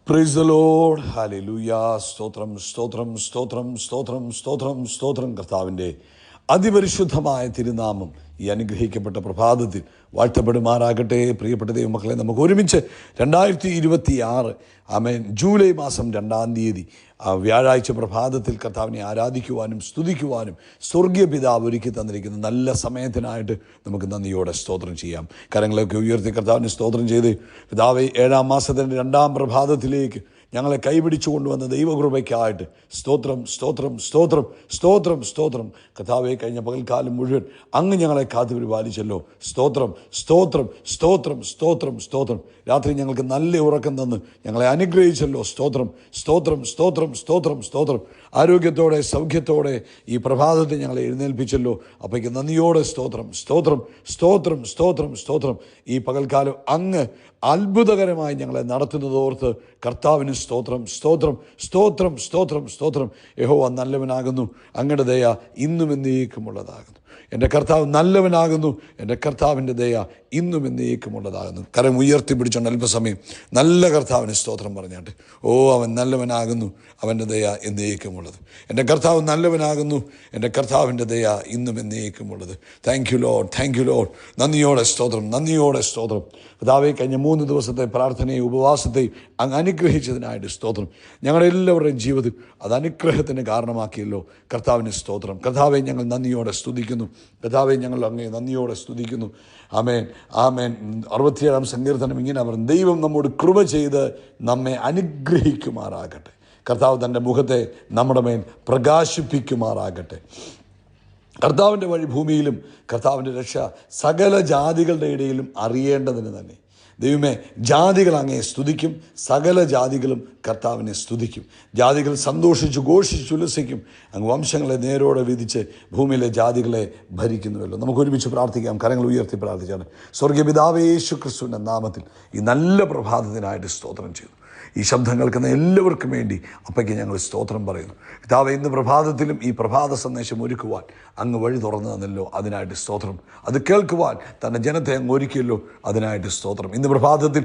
Praise the Lord. Hallelujah. സ്തോത്രം സ്തോത്രം സ്തോത്രം സ്തോത്രം സ്തോത്രം സ്തോത്രം. കർത്താവിൻ്റെ അതിപരിശുദ്ധമായ തിരുനാമം ഈ അനുഗ്രഹിക്കപ്പെട്ട പ്രഭാതത്തിൽ വാഴ്ത്തപ്പെടുമാറാകട്ടെ. പ്രിയപ്പെട്ട ദൈവമക്കളെ, നമുക്ക് ഒരുമിച്ച് 2026 ആമേൻ ജൂലൈ മാസം 2-ാം തീയതി വ്യാഴാഴ്ച പ്രഭാതത്തിൽ കർത്താവിനെ ആരാധിക്കുവാനും സ്തുതിക്കുവാനും സ്വർഗീയ പിതാവ് ഒരുക്കി തന്നിരിക്കുന്ന നല്ല സമയത്തിനായിട്ട് നമുക്ക് നന്ദിയോടെ സ്തോത്രം ചെയ്യാം. കരങ്ങളൊക്കെ ഉയർത്തി കർത്താവിന് സ്തോത്രം ചെയ്ത്, പിതാവേ, 7-ാം മാസത്തിൻ്റെ 2-ാം പ്രഭാതത്തിലേക്ക് ഞങ്ങളെ കൈപിടിച്ചു കൊണ്ടുവന്ന ദൈവകൃപയ്ക്കായിട്ട് സ്തോത്രം സ്തോത്രം സ്തോത്രം സ്തോത്രം സ്തോത്രം. കർത്താവേ, കഴിഞ്ഞ പകൽക്കാലം മുഴുവൻ അങ്ങ് ഞങ്ങളെ കാത്തു പരിപാലിച്ചല്ലോ. സ്തോത്രം സ്തോത്രം സ്തോത്രം സ്തോത്രം സ്തോത്രം. രാത്രി ഞങ്ങൾക്ക് നല്ല ഉറക്കം തന്ന് ഞങ്ങളെ അനുഗ്രഹിച്ചല്ലോ. സ്തോത്രം സ്തോത്രം സ്തോത്രം സ്തോത്രം സ്തോത്രം. ആരോഗ്യത്തോടെ സൗഖ്യത്തോടെ ഈ പ്രഭാതത്തെ ഞങ്ങളെ എഴുന്നേൽപ്പിച്ചല്ലോ. അപ്പോഴേക്ക് നന്ദിയോടെ സ്തോത്രം സ്തോത്രം സ്തോത്രം സ്തോത്രം സ്തോത്രം. ഈ പകൽക്കാലം അങ്ങ് അത്ഭുതകരമായി ഞങ്ങളെ നടത്തുന്നതോർത്ത് കർത്താവിന് സ്തോത്രം സ്തോത്രം സ്തോത്രം സ്തോത്രം സ്തോത്രം. യഹോവ നല്ലവനാകുന്നു, അങ്ങയുടെ ദയ ഇന്നും എന്നേക്കുമുള്ളതാകുന്നു. എൻ്റെ കർത്താവ് നല്ലവനാകുന്നു, എൻ്റെ കർത്താവിൻ്റെ ദയ ഇന്നും എന്നേക്കുമുള്ളതാകുന്നു. കരം ഉയർത്തി പിടിച്ചോണ്ട് അല്പസമയം നല്ല കർത്താവിന് സ്തോത്രം പറഞ്ഞാട്ട്, ഓ അവൻ നല്ലവനാകുന്നു, അവൻ്റെ ദയ എന്നേക്കുമുള്ളത്. എൻ്റെ കർത്താവ് നല്ലവനാകുന്നു, എൻ്റെ കർത്താവിൻ്റെ ദയ ഇന്നും എന്നേക്കുമുള്ളത്. Thank you Lord, thank you Lord. നന്ദിയോടെ സ്തോത്രം, നന്ദിയോടെ സ്തോത്രം. പിതാവേ, കഴിഞ്ഞ 3 ദിവസത്തെ പ്രാർത്ഥനയും ഉപവാസത്തെയും അങ്ങ് അനുഗ്രഹിച്ചതിനായിട്ട് സ്തോത്രം. ഞങ്ങളുടെ എല്ലാവരുടെയും ജീവിതത്തിൽ അത് അനുഗ്രഹത്തിന് കാരണമാക്കിയല്ലോ. കർത്താവിന് സ്തോത്രം. കർത്താവെ, ഞങ്ങൾ നന്ദിയോടെ സ്തുതിക്കുന്നു. കർത്താവെ, ഞങ്ങൾ അങ്ങേ നന്ദിയോടെ സ്തുതിക്കുന്നു. ആമേൻ ആമേൻ. 67-ാം സങ്കീർത്തനം ഇങ്ങനെ പറഞ്ഞു, ദൈവം നമ്മോട് കൃപ ചെയ്ത് നമ്മെ അനുഗ്രഹിക്കുമാറാകട്ടെ. കർത്താവ് തൻ്റെ മുഖത്തെ നമ്മുടെ മേൽ പ്രകാശിപ്പിക്കുമാറാകട്ടെ. കർത്താവിൻ്റെ വഴി ഭൂമിയിലും കർത്താവിൻ്റെ രക്ഷ സകല ജാതികളുടെ ഇടയിലും അറിയേണ്ടതിന് തന്നെ. ദൈവമേ, ജാതികൾ അങ്ങയെ സ്തുതിക്കും, സകല ജാതികളും കർത്താവിനെ സ്തുതിക്കും. ജാതികൾ സന്തോഷിച്ചു ഘോഷിച്ചുല്ലസിക്കും. അങ്ങ് വംശങ്ങളെ നേരോടെ വിധിച്ച് ഭൂമിയിലെ ജാതികളെ ഭരിക്കുന്നുവല്ലോ. നമുക്ക് ഒരുമിച്ച് പ്രാർത്ഥിക്കാം. കരങ്ങൾ ഉയർത്തി പ്രാർത്ഥിച്ചാണ്. സ്വർഗീയ പിതാവേ, യേശു ക്രിസ്തുവിൻ്റെ നാമത്തിൽ ഈ നല്ല പ്രഭാതത്തിനായിട്ട് സ്തോത്രം ചെയ്തു. ഈ ശബ്ദം കേൾക്കുന്ന എല്ലാവർക്കും വേണ്ടി അപ്പയ്ക്ക് ഞങ്ങൾ സ്തോത്രം പറയുന്നു. പിതാവേ, ഇന്ന് പ്രഭാതത്തിലും ഈ പ്രഭാത സന്ദേശം ഒരുക്കുവാൻ അങ്ങ് വഴി തുറന്നു തന്നല്ലോ, അതിനായിട്ട് സ്തോത്രം. അത് കേൾക്കുവാൻ തൻ്റെ ജനത്തെ അങ്ങ് ഒരുക്കിയല്ലോ, അതിനായിട്ട് സ്തോത്രം. ഇന്ന് പ്രഭാതത്തിൽ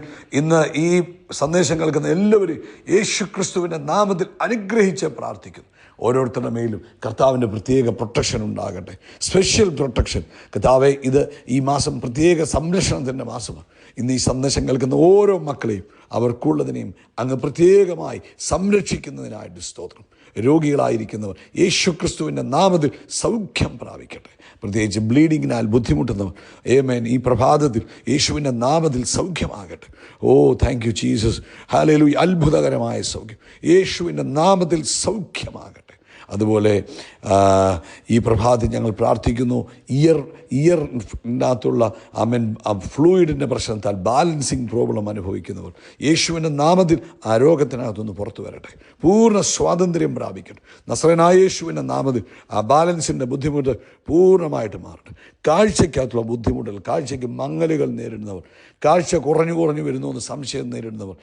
ഈ സന്ദേശം കേൾക്കുന്ന എല്ലാവരും യേശു ക്രിസ്തുവിൻ്റെ നാമത്തിൽ അനുഗ്രഹിച്ച് പ്രാർത്ഥിക്കുന്നു. ഓരോരുത്തരുടെ മേലും കർത്താവിൻ്റെ പ്രത്യേക പ്രൊട്ടക്ഷൻ ഉണ്ടാകട്ടെ, സ്പെഷ്യൽ പ്രൊട്ടക്ഷൻ. കർത്താവെ, ഇത് ഈ മാസം പ്രത്യേക സംരക്ഷണത്തിൻ്റെ മാസമാണ്. ഇന്ന് ഈ സന്ദേശം കേൾക്കുന്ന ഓരോ മക്കളെയും അവർക്കുള്ളതിനെയും അങ്ങ് പ്രത്യേകമായി സംരക്ഷിക്കുന്നതിനായിട്ട് സ്തോത്രം. രോഗികളായിരിക്കുന്നവർ യേശു ക്രിസ്തുവിൻ്റെ നാമത്തിൽ സൗഖ്യം പ്രാപിക്കട്ടെ. പ്രത്യേകിച്ച് ബ്ലീഡിങ്ങിനാൽ ബുദ്ധിമുട്ടുന്നവർ ആമേൻ ഈ പ്രഭാതത്തിൽ യേശുവിൻ്റെ നാമത്തിൽ സൗഖ്യമാകട്ടെ. ഓ താങ്ക് യു ജീസസ്. ഹല്ലേലൂയ. അത്ഭുതകരമായ സൗഖ്യം യേശുവിൻ്റെ നാമത്തിൽ സൗഖ്യമാകട്ടെ. അതുപോലെ ഈ പ്രഭാതത്തിൽ ഞങ്ങൾ പ്രാർത്ഥിക്കുന്നു, ഇയറിനകത്തുള്ള ഫ്ലൂയിഡിൻ്റെ പ്രശ്നത്താൽ ബാലൻസിങ് പ്രോബ്ലം അനുഭവിക്കുന്നവർ യേശുവിൻ്റെ നാമത്തിൽ ആ രോഗത്തിനകത്തുനിന്ന് പുറത്തു വരട്ടെ, പൂർണ്ണ സ്വാതന്ത്ര്യം പ്രാപിക്കട്ടെ. നസറേനായ യേശുവിൻ്റെ നാമത്തിൽ ആ ബാലൻസിൻ്റെ ബുദ്ധിമുട്ട് പൂർണ്ണമായിട്ട് മാറട്ടെ. കാഴ്ചയ്ക്കകത്തുള്ള ബുദ്ധിമുട്ടുകൾ, കാഴ്ചയ്ക്ക് മങ്ങലുകൾ നേരിടുന്നവർ, കാഴ്ച കുറഞ്ഞു വരുന്നു എന്ന് സംശയം നേരിടുന്നവർ,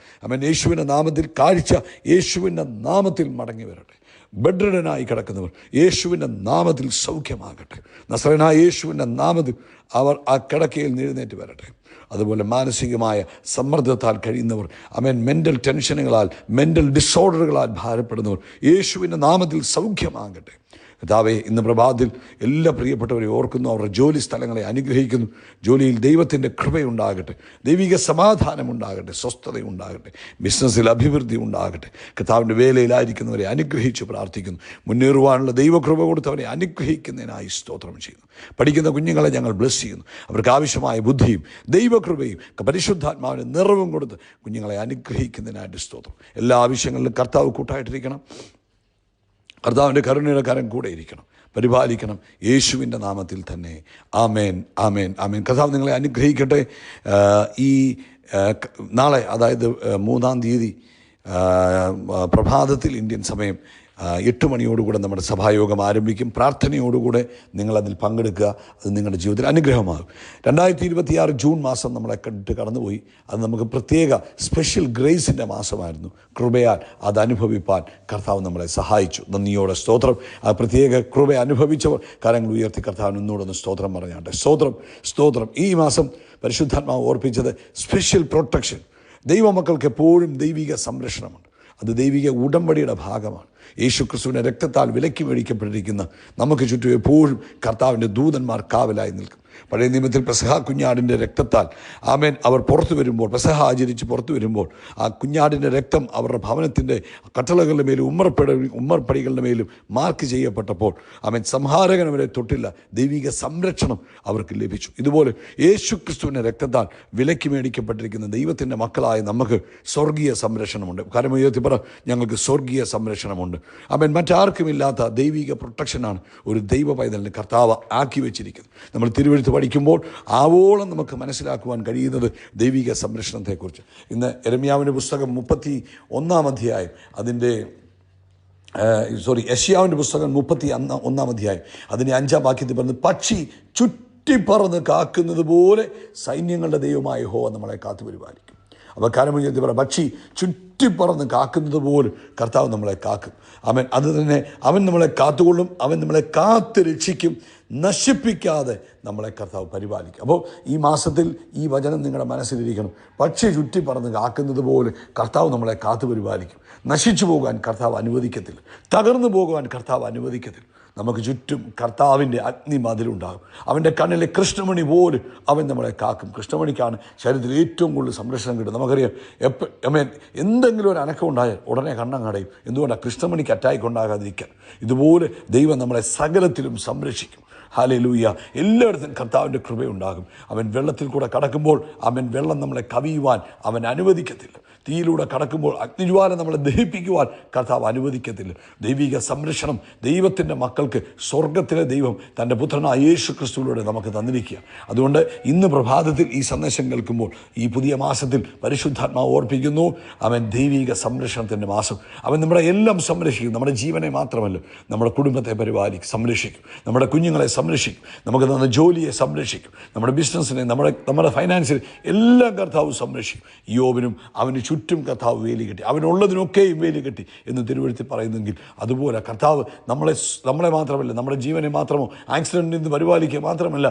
യേശുവിൻ്റെ നാമത്തിൽ കാഴ്ച യേശുവിൻ്റെ നാമത്തിൽ മടങ്ങി വരട്ടെ. ബെഡ്രിഡനായി കിടക്കുന്നവർ യേശുവിൻ്റെ നാമത്തിൽ സൗഖ്യമാകട്ടെ. നസറേനായ യേശുവിൻ്റെ നാമത്തിൽ അവർ ആ കിടക്കയിൽ എഴുന്നേറ്റ് വരട്ടെ. അതുപോലെ മാനസികമായ സമ്മർദ്ദത്താൽ കഴിയുന്നവർ, മെൻ്റൽ ടെൻഷനുകളാൽ, മെൻ്റൽ ഡിസോർഡറുകളാൽ ഭാരപ്പെടുന്നവർ യേശുവിൻ്റെ നാമത്തിൽ സൗഖ്യമാകട്ടെ. കർത്താവേ, ഇന്ന് പ്രഭാതത്തിൽ എല്ലാ പ്രിയപ്പെട്ടവരെ ഓർക്കുന്നു, അവരുടെ ജോലി സ്ഥലങ്ങളെ അനുഗ്രഹിക്കുന്നു. ജോലിയിൽ ദൈവത്തിൻ്റെ കൃപയുണ്ടാകട്ടെ, ദൈവിക സമാധാനം ഉണ്ടാകട്ടെ, സ്വസ്ഥതയുണ്ടാകട്ടെ, ബിസിനസ്സിൽ അഭിവൃദ്ധി ഉണ്ടാകട്ടെ. കർത്താവിൻ്റെ വേലയിലായിരിക്കുന്നവരെ അനുഗ്രഹിച്ച് പ്രാർത്ഥിക്കുന്നു. മുന്നേറുവാനുള്ള ദൈവകൃപ കൊടുത്തവരെ അനുഗ്രഹിക്കുന്നതിനായി സ്തോത്രം ചെയ്യുന്നു. പഠിക്കുന്ന കുഞ്ഞുങ്ങളെ ഞങ്ങൾ ബ്ലെസ് ചെയ്യുന്നു. അവർക്ക് ആവശ്യമായ ബുദ്ധിയും ദൈവകൃപയും പരിശുദ്ധാത്മാവിന് നിറവും കൊടുത്ത് കുഞ്ഞുങ്ങളെ അനുഗ്രഹിക്കുന്നതിനായിട്ട് സ്തോത്രം. എല്ലാ ആവശ്യങ്ങളിലും കർത്താവ് കൂട്ടായിട്ടിരിക്കണം. കർത്താവിൻ്റെ കരുണയുടെ കരം കൂടെ ഇരിക്കണം, പരിപാലിക്കണം. യേശുവിൻ്റെ നാമത്തിൽ തന്നെ ആമേൻ ആമേൻ ആമേൻ. കർത്താവ് നിങ്ങളെ അനുഗ്രഹിക്കട്ടെ. ഈ നാളെ, അതായത് 3-ാം തീയതി പ്രഭാതത്തിൽ ഇന്ത്യൻ സമയം 8 മണിയോടുകൂടെ നമ്മുടെ സഭായോഗം ആരംഭിക്കും. പ്രാർത്ഥനയോടുകൂടെ നിങ്ങളതിൽ പങ്കെടുക്കുക. അത് നിങ്ങളുടെ ജീവിതത്തിൽ അനുഗ്രഹമാകും. 2026 ജൂൺ മാസം നമ്മളെ കണ്ടിട്ട് കടന്നുപോയി. അത് നമുക്ക് പ്രത്യേക സ്പെഷ്യൽ ഗ്രേസിൻ്റെ മാസമായിരുന്നു. കൃപയാൽ അത് അനുഭവിപ്പാൻ കർത്താവ് നമ്മളെ സഹായിച്ചു. നന്ദിയോടെ സ്തോത്രം. ആ പ്രത്യേക കൃപ അനുഭവിച്ചവർ കരങ്ങൾ ഉയർത്തി കർത്താവിന് ഒന്നുകൂടെ സ്തോത്രം പറഞ്ഞാട്ടെ. സ്തോത്രം സ്തോത്രം. ഈ മാസം പരിശുദ്ധാത്മാവ് ഓർപ്പിച്ചത് സ്പെഷ്യൽ പ്രൊട്ടക്ഷൻ. ദൈവമക്കൾക്ക് എപ്പോഴും ദൈവിക സംരക്ഷണമുണ്ട്. അത് ദൈവിക ഉടമ്പടിയുടെ ഭാഗമാണ്. യേശുക്രിസ്തുവിൻ്റെ രക്തത്താൽ വിലയ്ക്ക് മേടിക്കപ്പെട്ടിരിക്കുന്ന നമുക്ക് ചുറ്റും എപ്പോഴും കർത്താവിൻ്റെ ദൂതന്മാർ കാവലായി നിൽക്കും. പഴയ നിയമത്തിൽ പെസഹ കുഞ്ഞാടിൻ്റെ രക്തത്താൽ ആമേൻ അവർ പുറത്തു വരുമ്പോൾ, പെസഹ ആചരിച്ച് പുറത്തു വരുമ്പോൾ ആ കുഞ്ഞാടിൻ്റെ രക്തം അവരുടെ ഭവനത്തിൻ്റെ കട്ടളകളുടെ മേലും ഉമ്മർപ്പടികളുടെ മേലും മാർക്ക് ചെയ്യപ്പെട്ടപ്പോൾ ആമേൻ സംഹാരകൻ അവരെ തൊട്ടില്ല. ദൈവിക സംരക്ഷണം അവർക്ക് ലഭിച്ചു. ഇതുപോലെ യേശുക്രിസ്തുവിൻ്റെ രക്തത്താൽ വിലയ്ക്ക് മേടിക്കപ്പെട്ടിരിക്കുന്ന ദൈവത്തിൻ്റെ മക്കളായ നമുക്ക് സ്വർഗീയ സംരക്ഷണമുണ്ട്. കാരണം ഉയർത്തി പറ, ഞങ്ങൾക്ക് സ്വർഗീയ സംരക്ഷണമുണ്ട്. ആമേൻ മറ്റാർക്കുമില്ലാത്ത ദൈവിക പ്രൊട്ടക്ഷനാണ് ഒരു ദൈവ പൈതലിന് കർത്താവ് ആക്കി വെച്ചിരിക്കുന്നത്. നമ്മൾ തിരുവെഴുത്ത് പഠിക്കുമ്പോൾ ആവോളം നമുക്ക് മനസ്സിലാക്കുവാൻ കഴിയുന്നത് ദൈവിക സംരക്ഷണത്തെക്കുറിച്ച്. ഇന്ന് യെരമ്യാവിൻ്റെ പുസ്തകം 31 അധ്യായം അതിൻ്റെ യെശയ്യാവിൻ്റെ പുസ്തകം 31 അധ്യായം അതിൻ്റെ 5 വാക്യത്തിൽ പറയുന്നത്, പക്ഷി ചുറ്റിപ്പറന്ന് കാക്കുന്നത് പോലെ സൈന്യങ്ങളുടെ ദൈവമായ യഹോവ നമ്മളെ കാത്തു പരിപാലിക്കും. അപ്പോൾ കാലമുയർത്തി പറ, പക്ഷി ചുറ്റിപ്പറന്ന് കാക്കുന്നത് പോലും കർത്താവ് നമ്മളെ കാക്കും. അവൻ അത് തന്നെ, അവൻ നമ്മളെ കാത്തുകൊള്ളും, അവൻ നമ്മളെ കാത്ത് രക്ഷിക്കും, നശിപ്പിക്കാതെ നമ്മളെ കർത്താവ് പരിപാലിക്കും. അപ്പോൾ ഈ മാസത്തിൽ ഈ വചനം നിങ്ങളുടെ മനസ്സിലിരിക്കണം. പക്ഷി ചുറ്റിപ്പറന്ന് കാക്കുന്നത് പോലെ കർത്താവ് നമ്മളെ കാത്തു പരിപാലിക്കും. നശിച്ചു പോകാൻ കർത്താവ് അനുവദിക്കത്തില്ല, തകർന്നു പോകുവാൻ കർത്താവ് അനുവദിക്കത്തില്ല. നമുക്ക് ചുറ്റും കർത്താവിൻ്റെ അഗ്നി മതിലുണ്ടാകും. അവൻ്റെ കണ്ണിലെ കൃഷ്ണമണി പോലും അവൻ നമ്മളെ കാക്കും. കൃഷ്ണമണിക്കാണ് ശരീരത്തിൽ ഏറ്റവും കൂടുതൽ സംരക്ഷണം കിട്ടും. നമുക്കറിയാം, എന്തെങ്കിലും ഒരു അനക്കം ഉണ്ടായാൽ ഉടനെ കണ്ണങ്ങടയും. എന്തുകൊണ്ടാണ്? കൃഷ്ണമണിക്ക് അറ്റാക്ക് ഉണ്ടാകാതിരിക്കാൻ. ഇതുപോലെ ദൈവം നമ്മളെ സകലത്തിലും സംരക്ഷിക്കും. ഹല്ലേലൂയ. എല്ലായിടത്തും കർത്താവിൻ്റെ കൃപയുണ്ടാകും. അവൻ വെള്ളത്തിൽ കൂടെ കടക്കുമ്പോൾ അവൻ വെള്ളം നമ്മളെ കവിയുവാൻ അവൻ അനുവദിക്കത്തില്ല. തീയിലൂടെ കടക്കുമ്പോൾ അഗ്നിജ്വാല നമ്മളെ ദഹിപ്പിക്കുവാൻ കർത്താവ് അനുവദിക്കത്തില്ല. ദൈവിക സംരക്ഷണം ദൈവത്തിൻ്റെ മക്കൾക്ക് സ്വർഗത്തിലെ ദൈവം തൻ്റെ പുത്രനായ യേശു ക്രിസ്തുവിലൂടെ നമുക്ക് തന്നിരിക്കുക. അതുകൊണ്ട് ഇന്ന് പ്രഭാതത്തിൽ ഈ സന്ദേശം കേൾക്കുമ്പോൾ ഈ പുതിയ മാസത്തിൽ പരിശുദ്ധാത്മാവ് ഓർപ്പിക്കുന്നു, അവൻ ദൈവിക സംരക്ഷണത്തിൻ്റെ മാസം. അവൻ നമ്മുടെ എല്ലാം സംരക്ഷിക്കും. നമ്മുടെ ജീവനെ മാത്രമല്ല, നമ്മുടെ കുടുംബത്തെ സംരക്ഷിക്കും, നമ്മുടെ കുഞ്ഞുങ്ങളെ സംരക്ഷിക്കും, നമുക്ക് തന്ന ജോലിയെ സംരക്ഷിക്കും, നമ്മുടെ ബിസിനസ്സിനെ, നമ്മുടെ ഫൈനാൻസിനെ എല്ലാം കർത്താവ് സംരക്ഷിക്കും. യോബിനും അവന് ചുറ്റും കർത്താവ് വേലി കെട്ടി, അവനുള്ളതിനൊക്കെയും വേലി കെട്ടി എന്ന് തിരുവെഴുത്തിൽ പറയുന്നെങ്കിൽ അതുപോലെ കർത്താവ് നമ്മളെ മാത്രമല്ല, നമ്മുടെ ജീവനെ മാത്രമോ ആക്സിഡൻറ്റിൽ നിന്ന് പരിപാലിക്കുക മാത്രമല്ല,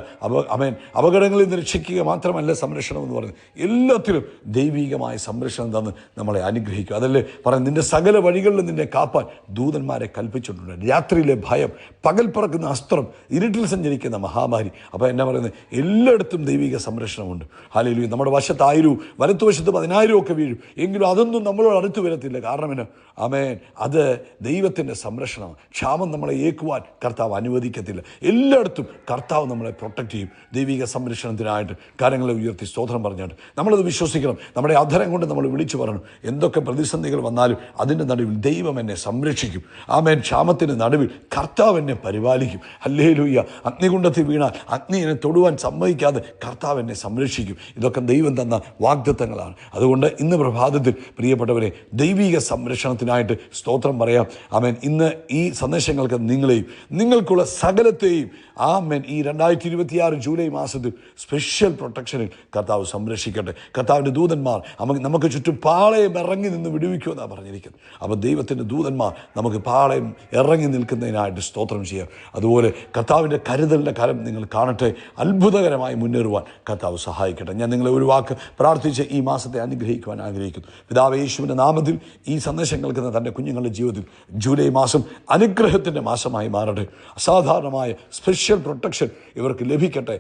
അപകടങ്ങളിൽ നിന്ന് രക്ഷിക്കുക മാത്രമല്ല സംരക്ഷണം എന്ന് പറയുന്നത്, എല്ലാത്തിലും ദൈവികമായ സംരക്ഷണം തന്ന് നമ്മളെ അനുഗ്രഹിക്കും. അതല്ലേ പറയുന്നത്, നിൻ്റെ സകല വഴികളിലും നിന്നെ കാപ്പാൻ ദൂതന്മാരെ കൽപ്പിച്ചിട്ടുണ്ട്. രാത്രിയിലെ ഭയം, പകൽ പറക്കുന്ന അസ്ത്രം, ഇരുട്ടിൽ സഞ്ചരിക്കുന്ന മഹാമാരി. അപ്പോൾ എന്നാ പറയുന്നത്, എല്ലായിടത്തും ദൈവിക സംരക്ഷണമുണ്ട്. ഹല്ലേലൂയ. നമ്മുടെ വശത്ത് 1000 വലത്തുവശത്ത് 10,000 ഒക്കെ വീഴും, എങ്കിലും അതൊന്നും നമ്മളോട് അടുത്ത് വരത്തില്ല. കാരണം എന്നാ? ആമേൻ, അത് ദൈവത്തിൻ്റെ സംരക്ഷണമാണ്. ക്ഷാമം നമ്മളെ ഏക്കുവാൻ കർത്താവ് അനുവദിക്കത്തില്ല. എല്ലായിടത്തും കർത്താവ് നമ്മളെ പ്രൊട്ടക്റ്റ് ചെയ്യും. ദൈവിക സംരക്ഷണത്തിനായിട്ട് കാര്യങ്ങളെ ഉയർത്തി സ്തോത്രം പറഞ്ഞായിട്ട് നമ്മളത് വിശ്വസിക്കണം. നമ്മുടെ അധരം കൊണ്ട് നമ്മൾ വിളിച്ചു പറയണം. എന്തൊക്കെ പ്രതിസന്ധികൾ വന്നാലും അതിൻ്റെ നടുവിൽ ദൈവം എന്നെ സംരക്ഷിക്കും. ആമേൻ. ക്ഷാമത്തിൻ്റെ നടുവിൽ കർത്താവ് എന്നെ പരിപാലിക്കും. ഹല്ലേലൂയ. അഗ്നികുണ്ഡത്തിൽ വീണാൽ അഗ്നി എന്നെ തൊടുവാൻ സമ്മതിക്കാതെ കർത്താവ് എന്നെ സംരക്ഷിക്കും. ഇതൊക്കെ ദൈവം തന്ന വാഗ്ദത്തങ്ങളാണ്. അതുകൊണ്ട് ഇന്ന് പ്രഭാതത്തിൽ പ്രിയപ്പെട്ടവരെ, ദൈവിക സംരക്ഷണത്തിനായിട്ട് സ്തോത്രം പറയാം. ആമേൻ. ഇന്ന് ഈ സന്ദേശങ്ങൾക്ക് നിങ്ങളെയും നിങ്ങൾക്കുള്ള സകലത്തെയും ആമേൻ ഈ 2026 ജൂലൈ മാസത്തിൽ സ്പെഷ്യൽ പ്രൊട്ടക്ഷനിൽ കർത്താവ് സംരക്ഷിക്കട്ടെ. കർത്താവിൻ്റെ ദൂതന്മാർ നമുക്ക് ചുറ്റും പാളയം ഇറങ്ങി നിന്ന് വിടുവിക്കുമെന്നാണ് പറഞ്ഞിരിക്കുന്നത്. അപ്പോൾ ദൈവത്തിൻ്റെ ദൂതന്മാർ നമുക്ക് പാളയം ഇറങ്ങി നിൽക്കുന്നതിനായിട്ട് സ്തോത്രം ചെയ്യാം. അതുപോലെ കർത്താവിൻ്റെ കരുതലിൻ്റെ കരം നിങ്ങൾ കാണട്ടെ. അത്ഭുതകരമായി മുന്നേറുവാൻ കർത്താവ് സഹായിക്കട്ടെ. ഞാൻ നിങ്ങളെ ഒരു വാക്ക് പ്രാർത്ഥിച്ച് ഈ മാസത്തെ അനുഗ്രഹിക്കുവാൻ ആഗ്രഹിക്കുന്നു. പിതാവേ, യേശുവിൻ്റെ നാമത്തിൽ ഈ സന്ദേശം കേൾക്കുന്ന തൻ്റെ കുഞ്ഞുങ്ങളുടെ ജീവിതത്തിൽ ജൂലൈ മാസം അനുഗ്രഹത്തിൻ്റെ മാസമായി മാറട്ടെ. അസാധാരണമായ സ്പെഷ്യൽ പ്രൊട്ടക്ഷൻ ഇവർക്ക് ലഭിക്കട്ടെ.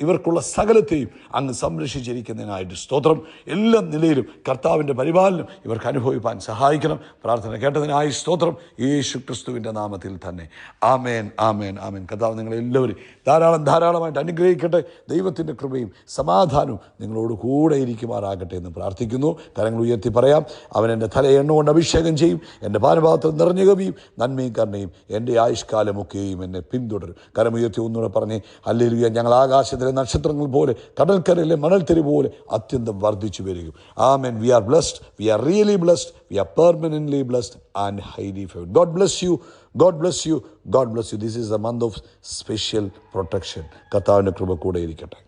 ഇവർക്കുള്ള സകലത്തെയും അങ്ങ് സംരക്ഷിച്ചിരിക്കുന്നതിനായിട്ട് സ്തോത്രം. എല്ലാ നിലയിലും കർത്താവിൻ്റെ പരിപാലനം ഇവർക്ക് അനുഭവിപ്പാൻ സഹായിക്കണം. പ്രാർത്ഥന കേട്ടതിനായി സ്തോത്രം, യേശു ക്രിസ്തുവിൻ്റെ നാമത്തിൽ തന്നെ. ആമേൻ, ആമേൻ, ആമേൻ. കർത്താവ് നിങ്ങളെല്ലാവരും ധാരാളമായിട്ട് അനുഗ്രഹിക്കട്ടെ. ദൈവത്തിൻ്റെ കൃപയും സമാധാനവും നിങ്ങളോട് കൂടെ ഇരിക്കുമാറാകട്ടെ എന്ന് പ്രാർത്ഥിക്കുന്നു. കരങ്ങൾ ഉയർത്തി പറയാം. അവൻ എൻ്റെ തല എണ്ണ കൊണ്ട് അഭിഷേകം ചെയ്യും, എൻ്റെ പാനപാത്രം നിറഞ്ഞു കവിയും, നന്മയും കരുണയും എൻ്റെ ആയുഷ്കാലമൊക്കെയും എന്നെ പിന്തുടരും. കരമുയർത്തി ഒന്നുകൂടെ പറഞ്ഞേ, ഹല്ലേലൂയ. ഞങ്ങൾ ആകാശത്തിലെ നക്ഷത്രങ്ങൾ പോലെ, കടൽക്കരയിലെ മണൽത്തരി പോലെ അത്യന്തം വർദ്ധിച്ചു വരികയും. Amen. We are blessed, we are really blessed, we are permanently blessed and highly favoured. God bless you. God bless you. God bless you. This is the month of special protection. കർത്താവിൻ്റെ കൃപ കൂടെ ഇരിക്കട്ടെ.